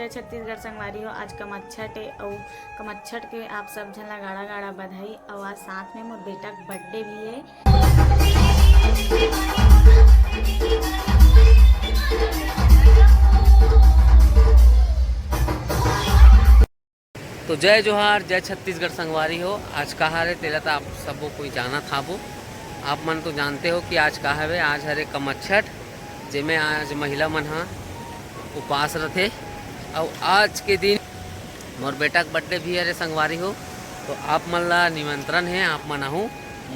जय छत्तीसगढ़ संगवारी हो। आज कमच्छट है और कमच्छट के आप सब झन ला गाड़ा गाड़ा बधाई। और आज साथ में मोर बेटा का बर्थडे भी है। तो जय जोहार, जय छत्तीसगढ़ संगवारी हो। आज कहा रे तेला तो आप सबको कोई जाना था वो आप मन तो जानते हो कि आज कहा है। आज हरे कमच्छट जिमें आज महिला मन हाँ उपास रथे। और आज के दिन मोर बेटा का बर्थडे भी है संगवारी हो। तो आप मन ला निमंत्रण है, आप मन आहू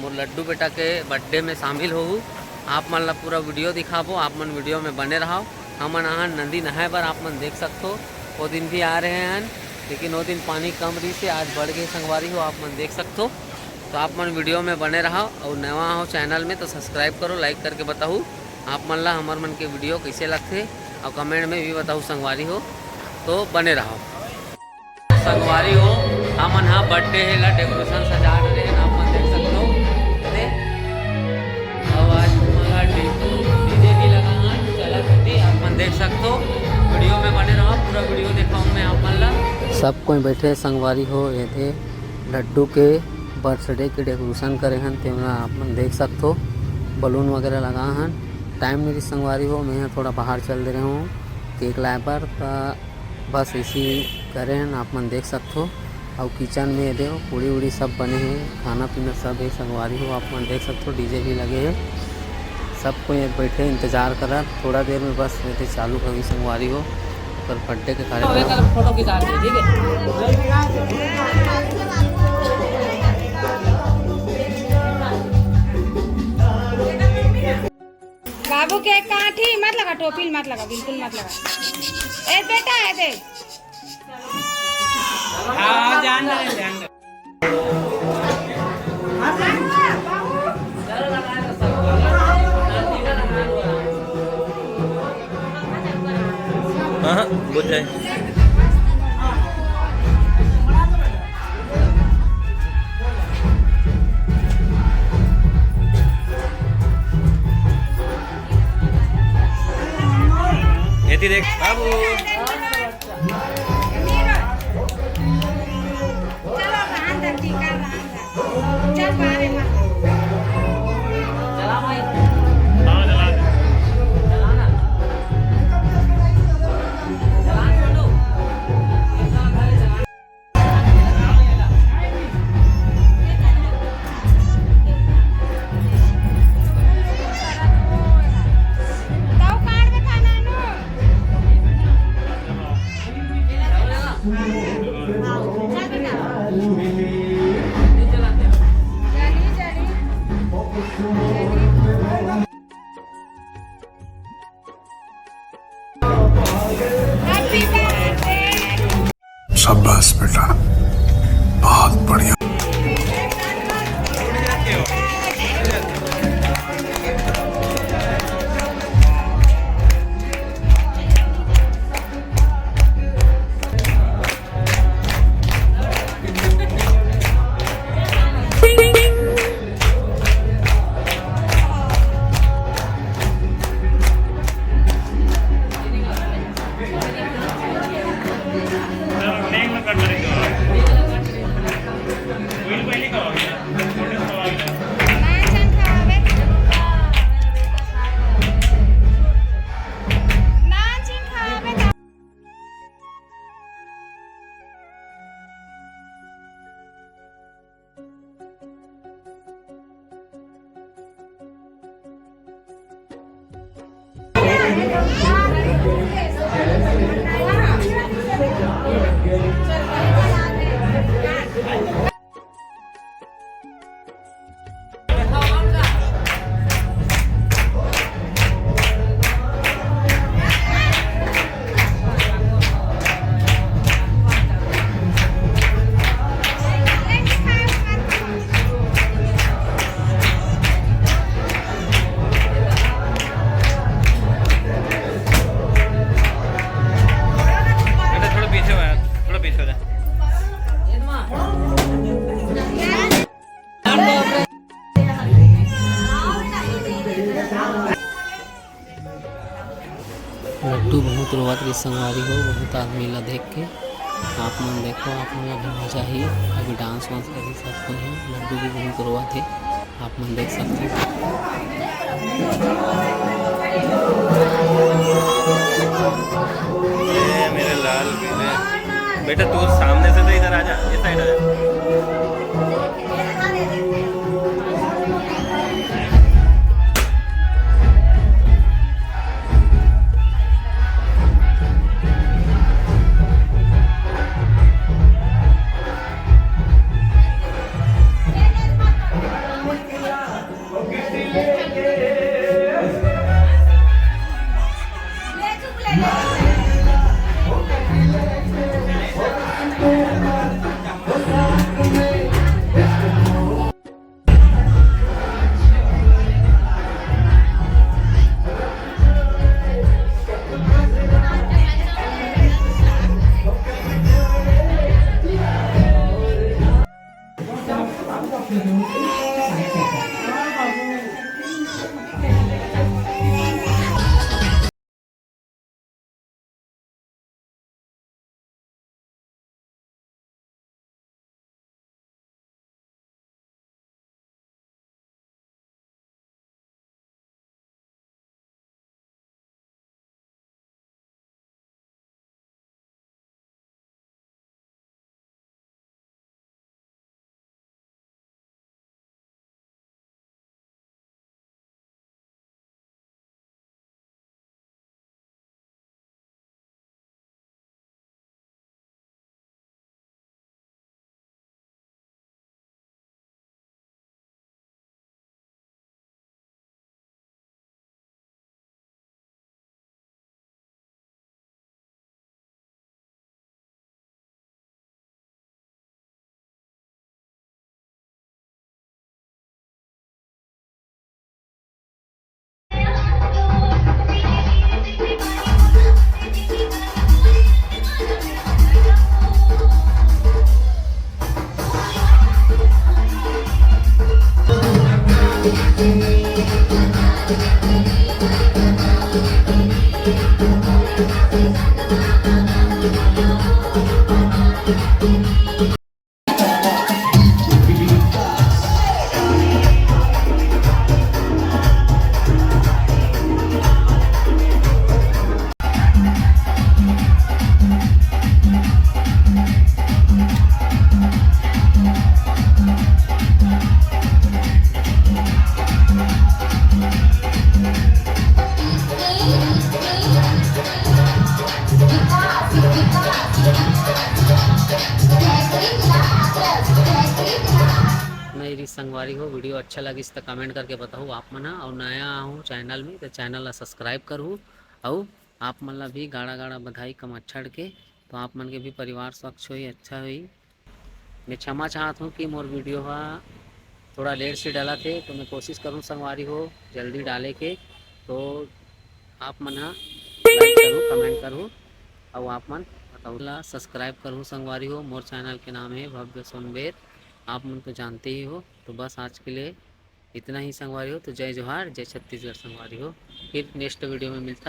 मोर लड्डू बेटा के बर्थडे में शामिल हो। आप मन ला पूरा वीडियो दिखाबो, आप मन वीडियो में बने रहो। हमन आहाँ नदी नहाए बर आप मन देख सकते हो। वो दिन भी आ रहे हैं लेकिन वो दिन पानी कम रही से आज बढ़ गई संगवारी हो, आप मन देख सकते हो। तो आप मन वीडियो में बने रहो और नवा हो चैनल में तो सब्सक्राइब करो, लाइक करके बताओ आप मन ला हमार मन के वीडियो कैसे लगते और कमेंट में भी बताओ संगवारी हो। तो बने रहो संगवारी हो। हमन हाँ बर्थडे है ला डेकोरेशन सजा रहे हैं, आप मन देख सकते हो। और आज डीजे भी लगा चला करती आप मन देख सकते हो। वीडियो में बने रहो, पूरा वीडियो दिखाऊँ मैं आप मन ला। सब कोई बैठे संगवारी हो। ये थे लड्डू के बर्थडे के डेकोरेशन करे हैं, तेमला आप मन देख सकते हो। बलून वगैरह लगा हैं। टाइम मेरी संगवारी हो, मैं थोड़ा बाहर चल दे रहा हूँ केक लाए पर। तो बस इसी करे हैं, आप मन देख सकते हो। और किचन में देखो पूड़ी उड़ी सब बने हैं, खाना पीना सब है संगवारी हो, आप मन देख सकते हो। डीजे भी लगे हैं, सब कोई बैठे इंतजार करा। थोड़ा देर में बस रहते चालू होगी संगवारी हो। पर बर्थडे के कार्यक्रम फोटो खिंचा रहे ठीक है। बाबू के काठी मत लगा, टोपी मत लगा, बिल्कुल मत लगा। ए बेटा है देख। हाँ जान रहे हाँ बुझ जाए। ये देख बाबू शाबाश बेटा, बहुत बढ़िया। लड्डू बहुत रोवत रही संगवारी हो, बहुत आदमी ला देख के। आप मन देखो, आप मन अभी मजा ही, अभी डांस वांस करी सब कोई है। लड्डू भी बहुत रोवत है, आप मन देख सकते ये मेरे लाल पीले बेटा, तू सामने से तो इधर आ जा, इस साइड आ जा। मेरी संगवारी हो, वीडियो अच्छा लगी तो कमेंट करके बताओ आप मन ह। और नया हूँ चैनल में तो चैनल ला सब्सक्राइब करूँ। और आप मन ला भी गाड़ा गाड़ा बधाई कमच्छड़ के। तो आप मन के भी परिवार स्वच्छ हुई, अच्छा हुई। मैं क्षमा चाहता हूँ कि मोर वीडियो थोड़ा लेट से डाला थे, तो मैं कोशिश करूँ संगवारी हो जल्दी डाले के। तो आप मन लाइक करूँ, कमेंट करूँ और आप मन बताओ सब्सक्राइब करूँ संगवारी हो। मोर चैनल के नाम है भव्य सोनबेर, आप मन तो जानते ही हो। तो बस आज के लिए इतना ही संगवारी हो। तो जय जोहार, जय छत्तीसगढ़ संगवारी हो। फिर नेक्स्ट वीडियो में मिलता